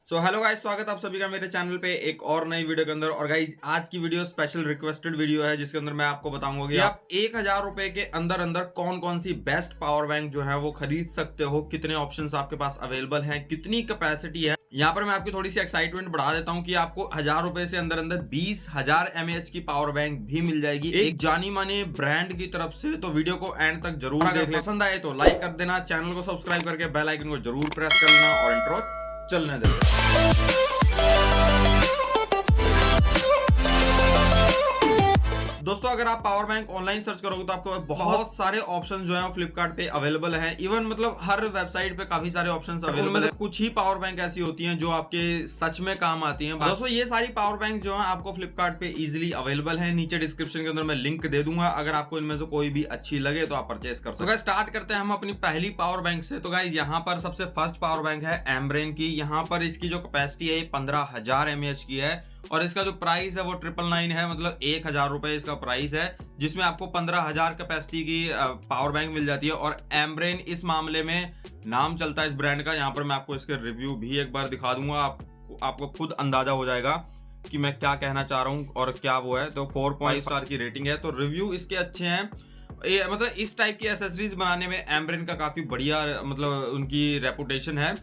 So hello guys, स्वागत आप सभी का मेरे चैनल पे एक और नई वीडियो के अंदर। और गाइस आज की वीडियो स्पेशल रिक्वेस्टेड वीडियो है जिसके अंदर मैं आपको बताऊंगा कि आप 1000 रुपए के अंदर अंदर कौन कौन सी बेस्ट पावर बैंक जो है वो खरीद सकते हो, कितने ऑप्शंस आपके पास अवेलेबल हैं, कितनी कैपेसिटी है। यहाँ पर मैं आपकी थोड़ी सी एक्साइटमेंट बढ़ा देता हूँ कि आपको 1000 रुपए से अंदर अंदर 20,000 mAh की पावर बैंक भी मिल जाएगी एक जानी माने ब्रांड की तरफ से। तो वीडियो को एंड तक जरूर देख लें। पसंद आए तो लाइक कर देना, चैनल को सब्सक्राइब करके बेल आइकन को जरूर प्रेस कर लेना और इंट्रो चलने देते। दोस्तों अगर आप पावर बैंक ऑनलाइन सर्च करोगे तो आपको बहुत सारे ऑप्शंस जो हैं फ्लिपकार्ट पे अवेलेबल हैं। इवन मतलब हर वेबसाइट पे काफी सारे ऑप्शंस अवेलेबल हैं। कुछ ही पावर बैंक ऐसी होती हैं जो आपके सच में काम आती हैं। दोस्तों ये सारी पावर बैंक जो है आपको फ्लिपकार्ट पे इजीली अवेलेबल है। नीचे डिस्क्रिप्शन के अंदर मैं लिंक दे दूंगा, अगर आपको इनमें से कोई भी अच्छी लगे तो आप परचेस कर सकते हैं। स्टार्ट करते हैं हम अपनी पहली पावर बैंक से। तो गाइस यहाँ पर सबसे फर्स्ट पावर बैंक है एम्ब्रेन की। यहाँ पर इसकी जो कैपेसिटी है 15,000 mAh की है और इसका जो प्राइस है वो 999 है, मतलब 1000 रुपए इसका प्राइस है, जिसमें आपको 15,000 कैपेसिटी की पावर बैंक मिल जाती है। और एम्ब्रेन इस मामले में नाम चलता है इस ब्रांड का। यहाँ पर मैं आपको इसके रिव्यू भी एक बार दिखा दूंगा, आपको खुद अंदाजा हो जाएगा कि मैं क्या कहना चाह रहा हूँ और क्या वो है। तो 4.5 स्टार की रेटिंग है, तो रिव्यू इसके अच्छे हैं। मतलब इस टाइप की एसेसरीज बनाने में एम्ब्रेन का काफी बढ़िया मतलब उनकी रेपुटेशन है।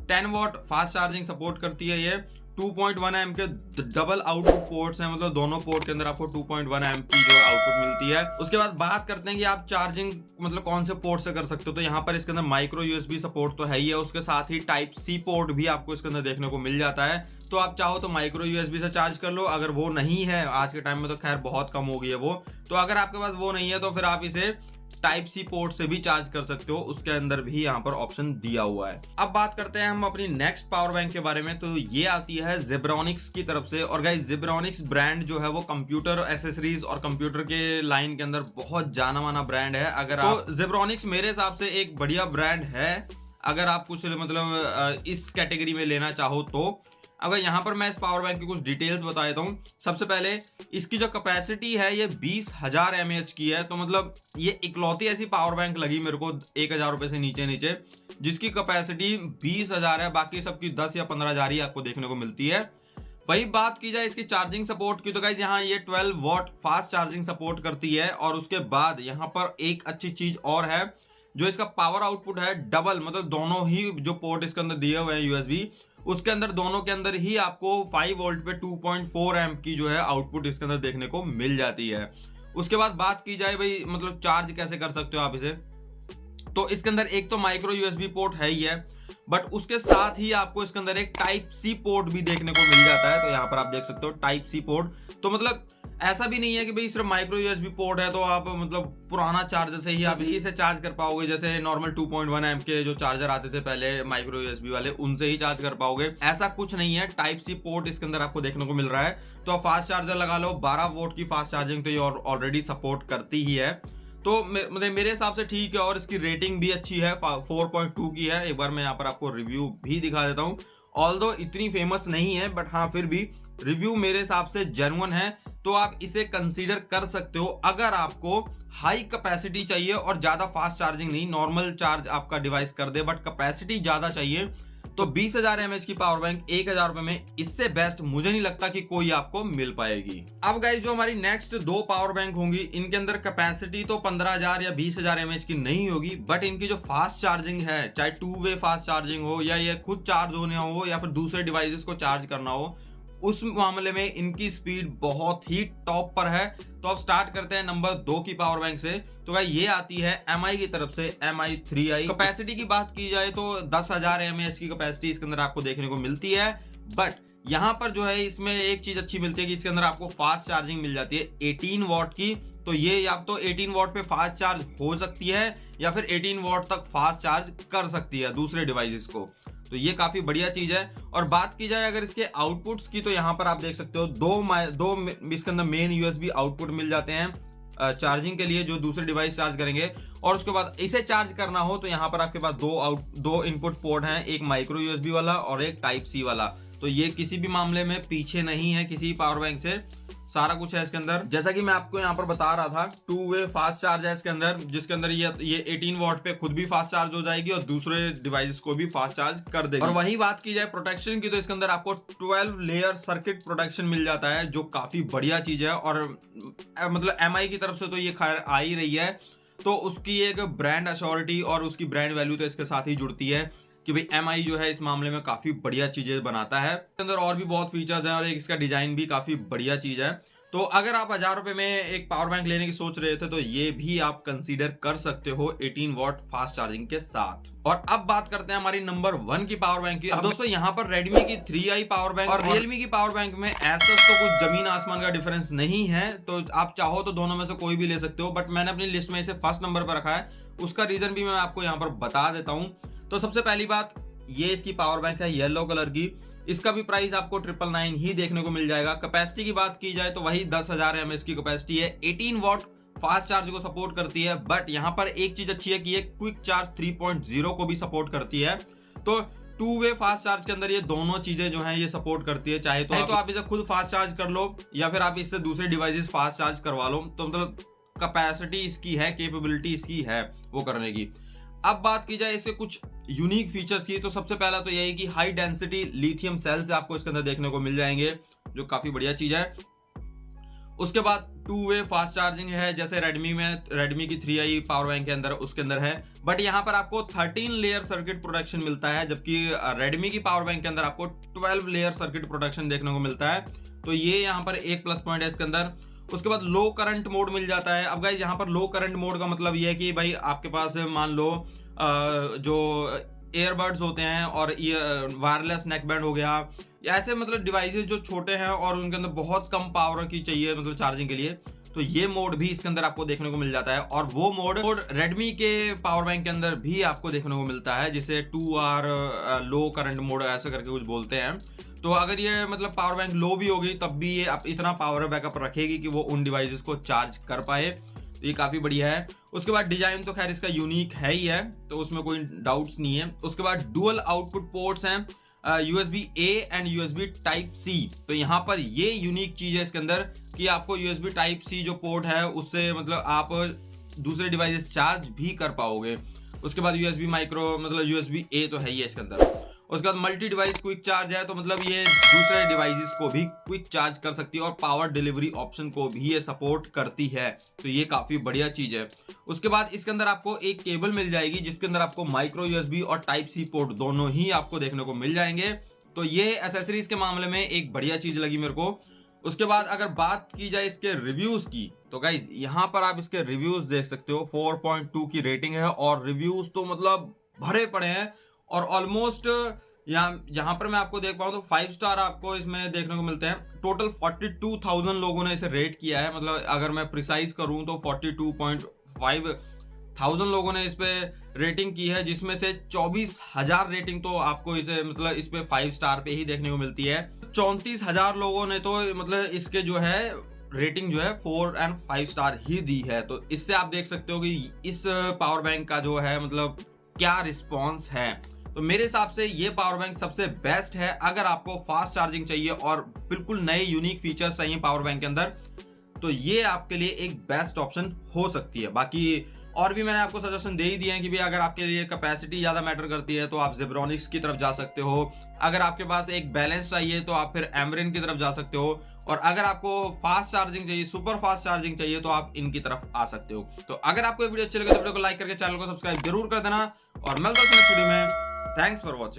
10 वॉट फास्ट चार्जिंग सपोर्ट करती है ये। 2.1 एम के डबल आउटपुट पोर्ट्स हैं, मतलब दोनों पोर्ट के अंदर आपको 2.1 एम की जो आउटपुट मिलती है। उसके बाद बात करते हैं कि आप चार्जिंग मतलब कौन से पोर्ट से कर सकते हो। तो यहाँ पर इसके अंदर माइक्रो यूएसबी सपोर्ट तो है ही है, उसके साथ ही टाइप सी पोर्ट भी आपको इसके अंदर देखने को मिल जाता है। तो आप चाहो तो माइक्रो यूएसबी से चार्ज कर लो, अगर वो नहीं है आज के टाइम में तो खैर बहुत कम हो गई है वो, तो अगर आपके पास वो नहीं है तो फिर आप इसे टाइप सी पोर्ट से भी चार्ज कर सकते हो, उसके अंदर भी यहाँ पर ऑप्शन दिया हुआ है। अब बात करते हैं हम अपनी नेक्स्ट पावर बैंक के बारे में। तो ये आती है ZEBRONICS की तरफ से। और गाइस ZEBRONICS ब्रांड जो है वो कंप्यूटर एक्सेसरीज और कंप्यूटर के लाइन के अंदर बहुत जाना माना ब्रांड है। अगर आप ZEBRONICS मेरे हिसाब से एक बढ़िया ब्रांड है अगर आप कुछ मतलब इस कैटेगरी में लेना चाहो तो। अगर यहाँ पर मैं इस पावर बैंक की कुछ डिटेल्स बता देता हूँ। सबसे पहले इसकी जो कैपेसिटी है ये 20,000 mAh की है, तो मतलब ये इकलौती ऐसी पावर बैंक लगी मेरे को 1000 रुपए से नीचे जिसकी कैपेसिटी 20,000 है। बाकी सबकी 10 या 15,000 ही आपको देखने को मिलती है। वही बात की जाए इसकी चार्जिंग सपोर्ट की तो गाइस यहाँ ये 12 वॉट फास्ट चार्जिंग सपोर्ट करती है। और उसके बाद यहाँ पर एक अच्छी चीज और है, जो इसका पावर आउटपुट है डबल, मतलब दोनों ही जो पोर्ट इसके अंदर दिए हुए हैं यूएसबी, उसके अंदर दोनों के अंदर ही आपको 5 वोल्ट पे 2.4 एम्प की जो है आउटपुट इसके अंदर देखने को मिल जाती है। उसके बाद बात की जाए भाई मतलब चार्ज कैसे कर सकते हो आप इसे, तो इसके अंदर एक तो माइक्रो यूएसबी पोर्ट है ही है, बट उसके साथ ही आपको इसके अंदर एक टाइप सी पोर्ट भी देखने को मिल जाता है। तो यहाँ पर आप देख सकते हो टाइप सी पोर्ट। तो मतलब ऐसा भी नहीं है कि भाई सिर्फ माइक्रो यूएसबी पोर्ट है तो आप मतलब पुराना चार्जर से ही आप इसे चार्ज कर पाओगे, जैसे नॉर्मल 2.1 एम के जो चार्जर आते थे पहले माइक्रो यूएसबी वाले, उनसे ही चार्ज कर पाओगे। ऐसा कुछ नहीं है, टाइप सी पोर्ट इसके अंदर आपको देखने को मिल रहा है। तो आप फास्ट चार्जर लगा लो, 12 वोल्ट की फास्ट चार्जिंग तो ये ऑलरेडी सपोर्ट करती ही है। तो मेरे हिसाब से ठीक है। और इसकी रेटिंग भी अच्छी है, 4.2 की है। एक बार मैं यहाँ पर आपको रिव्यू भी दिखा देता हूँ। ऑल्दो इतनी फेमस नहीं है बट हाँ फिर भी रिव्यू मेरे हिसाब से जेन्युइन है, तो आप इसे कंसीडर कर सकते हो। अगर आपको हाई कैपेसिटी चाहिए और ज्यादा फास्ट चार्जिंग नहीं, नॉर्मल चार्ज आपका डिवाइस कर दे बट कैपेसिटी ज्यादा चाहिए, तो 20,000 mAh की पावर बैंक 1000 रुपए में इससे बेस्ट मुझे नहीं लगता कि कोई आपको मिल पाएगी। अब गाइस जो हमारी नेक्स्ट दो पावर बैंक होंगी, इनके अंदर कैपेसिटी तो 15,000 या 20,000 mAh की नहीं होगी, बट इनकी जो फास्ट चार्जिंग है, चाहे 2 वे फास्ट चार्जिंग हो या ये खुद चार्ज होने हो या फिर दूसरे डिवाइसेस को चार्ज करना हो, उस मामले में इनकी स्पीड बहुत ही टॉप पर है। तो अब स्टार्ट करते हैं नंबर 2 की पावर बैंक से। तो भाई ये आती है MI की तरफ से, MI 3i। कैपेसिटी की बात की जाए तो 10,000 mAh की कैपेसिटी इसके अंदर आपको देखने को मिलती है। बट यहाँ पर जो है इसमें एक चीज अच्छी मिलती है कि इसके अंदर आपको फास्ट चार्जिंग मिल जाती है 18 वॉट की। तो ये या तो 18 वॉट पे फास्ट चार्ज हो सकती है या फिर 18 वॉट तक फास्ट चार्ज कर सकती है दूसरे डिवाइसेस को, तो ये काफी बढ़िया चीज है। और बात की जाए अगर इसके आउटपुट्स की, तो यहाँ पर आप देख सकते हो दो इसके अंदर मेन यूएसबी आउटपुट मिल जाते हैं चार्जिंग के लिए, जो दूसरे डिवाइस चार्ज करेंगे। और उसके बाद इसे चार्ज करना हो तो यहाँ पर आपके पास दो इनपुट पोर्ट हैं, एक माइक्रो यूएसबी वाला और एक टाइप सी वाला। तो ये किसी भी मामले में पीछे नहीं है किसी पावर बैंक से। सारा कुछ है इसके अंदर। जैसा कि मैं आपको यहाँ पर बता रहा था, 2 वे फास्ट चार्ज है इसके अंदर, जिसके अंदर ये 18 वॉट पे खुद भी फास्ट चार्ज हो जाएगी और दूसरे डिवाइस को भी फास्ट चार्ज कर देगी। और वही बात की जाए प्रोटेक्शन की, तो इसके अंदर आपको 12 लेयर सर्किट प्रोटेक्शन मिल जाता है, जो काफी बढ़िया चीज है। और मतलब MI की तरफ से तो ये खैर आ ही रही है, तो उसकी एक ब्रांड अश्योरिटी और उसकी ब्रांड वैल्यू तो इसके साथ ही जुड़ती है कि भाई MI जो है इस मामले में काफी बढ़िया चीजें बनाता है। इसके अंदर और भी बहुत फीचर्स हैं और एक इसका डिजाइन भी काफी बढ़िया चीज है। तो अगर आप 1000 रुपए में एक पावर बैंक लेने की सोच रहे थे तो ये भी आप कंसीडर कर सकते हो 18 वॉट फास्ट चार्जिंग के साथ। और अब बात करते हैं हमारी नंबर 1 की पावर बैंक की। अब दोस्तों यहाँ पर रेडमी की 3i पावर बैंक और रियलमी की पावर बैंक में ऐसा तो कुछ जमीन आसमान का डिफरेंस नहीं है, तो आप चाहो तो दोनों में से कोई भी ले सकते हो, बट मैंने अपनी लिस्ट में इसे फर्स्ट नंबर पर रखा है। उसका रीजन भी मैं आपको यहाँ पर बता देता हूँ। तो सबसे पहली बात, ये इसकी पावर बैंक है येलो कलर की। इसका भी प्राइस आपको 999 ही देखने को मिल जाएगा। कैपेसिटी की बात की जाए तो वही 10,000 mAh की कैपेसिटी है, 18 वॉट फास्ट चार्ज को सपोर्ट करती है। बट यहाँ पर एक चीज अच्छी है कि ये क्विक चार्ज 3.0 को भी सपोर्ट करती है। तो 2 वे फास्ट चार्ज के अंदर ये दोनों चीजें जो हैं ये सपोर्ट करती है। चाहे तो आप इसे खुद फास्ट चार्ज कर लो या फिर आप इससे दूसरे डिवाइसेस फास्ट चार्ज करवा लो। तो मतलब कैपेसिटी इसकी है, कैपेबिलिटी इसकी है वो करने की। अब बात की जाए इससे कुछ यूनिक फीचर्स की, तो सबसे पहला तो यही कि हाई डेंसिटी लिथियम सेल्स आपको इसके अंदर देखने को मिल जाएंगे, जो काफी बढ़िया चीज है। उसके बाद 2 वे फास्ट चार्जिंग है, जैसे रेडमी की 3i पावर बैंक के अंदर उसके अंदर है। बट यहाँ पर आपको 13 लेयर सर्किट प्रोटेक्शन मिलता है, जबकि रेडमी की पावर बैंक के अंदर आपको 12 लेयर सर्किट प्रोटेक्शन देखने को मिलता है। तो ये यहाँ पर एक प्लस पॉइंट है इसके अंदर। उसके बाद लो करंट मोड मिल जाता है। अब गाइस यहाँ पर लो करंट मोड का मतलब ये है कि भाई आपके पास मान लो जो एयरबड्स होते हैं और वायरलेस नेकबैंड हो गया, ऐसे मतलब डिवाइसेस जो छोटे हैं और उनके अंदर बहुत कम पावर की चाहिए मतलब चार्जिंग के लिए, तो ये मोड भी इसके अंदर आपको देखने को मिल जाता है। और वो मोड रेडमी के पावर बैंक के अंदर भी आपको देखने को मिलता है, जिसे 2R लो करंट मोड ऐसे करके कुछ बोलते हैं। तो अगर ये मतलब पावर बैंक लो भी होगी तब भी ये इतना पावर बैकअप रखेगी कि वो उन डिवाइसेस को चार्ज कर पाए, तो ये काफी बढ़िया है। उसके बाद डिजाइन तो खैर इसका यूनिक है ही है, तो उसमें कोई डाउट्स नहीं है। उसके बाद डुअल आउटपुट पोर्ट्स हैं, USB A and USB Type-C। तो यहाँ पर ये यूनिक चीज है इसके अंदर कि आपको USB Type-C जो पोर्ट है उससे मतलब आप दूसरे डिवाइसेस चार्ज भी कर पाओगे। उसके बाद USB माइक्रो मतलब USB A तो है ही है इसके अंदर। उसके बाद मल्टी डिवाइस क्विक चार्ज है, तो मतलब ये दूसरे डिवाइसेस को भी क्विक चार्ज कर सकती है और पावर डिलीवरी ऑप्शन को भी ये सपोर्ट करती है, तो ये काफी बढ़िया चीज है। उसके बाद इसके अंदर आपको एक केबल मिल जाएगी जिसके अंदर आपको माइक्रो USB और Type-C पोर्ट दोनों ही आपको देखने को मिल जाएंगे। तो ये एसेसरीज के मामले में एक बढ़िया चीज लगी मेरे को। उसके बाद अगर बात की जाए इसके रिव्यूज की, तो गाइज यहाँ पर आप इसके रिव्यूज देख सकते हो। 4.2 की रेटिंग है और रिव्यूज तो मतलब भरे पड़े हैं और ऑलमोस्ट यहाँ पर मैं आपको देख पाऊँ तो 5 स्टार आपको इसमें देखने को मिलते हैं। टोटल 42,000 लोगों ने इसे रेट किया है, मतलब अगर मैं प्रिसाइज करूँ तो 42,500 लोगों ने इस पे रेटिंग की है, जिसमें से 24,000 रेटिंग तो आपको इसे मतलब इस पे 5 स्टार पे ही देखने को मिलती है। 34,000 लोगों ने तो मतलब इसके जो है रेटिंग जो है 4 और 5 स्टार ही दी है। तो इससे आप देख सकते हो कि इस पावर बैंक का जो है मतलब क्या रिस्पॉन्स है। तो मेरे हिसाब से ये पावर बैंक सबसे बेस्ट है अगर आपको फास्ट चार्जिंग चाहिए और बिल्कुल नए यूनिक फीचर्स चाहिए पावर बैंक के अंदर, तो ये आपके लिए एक बेस्ट ऑप्शन हो सकती है। बाकी और भी मैंने आपको सजेशन दे ही दिए हैं कि भाई अगर आपके लिए कैपेसिटी ज़्यादा मैटर करती है तो आप ZEBRONICS की तरफ जा सकते हो। अगर आपके पास एक बैलेंस चाहिए तो आप फिर Ambrane की तरफ जा सकते हो। और अगर आपको फास्ट चार्जिंग चाहिए, सुपर फास्ट चार्जिंग चाहिए, तो आप इनकी तरफ आ सकते हो। तो अगर आपको ये वीडियो अच्छी लगे तो वीडियो को लाइक करके चैनल को सब्सक्राइब जरूर कर देना और मिलता हूं नेक्स्ट वीडियो में। Thanks for watching.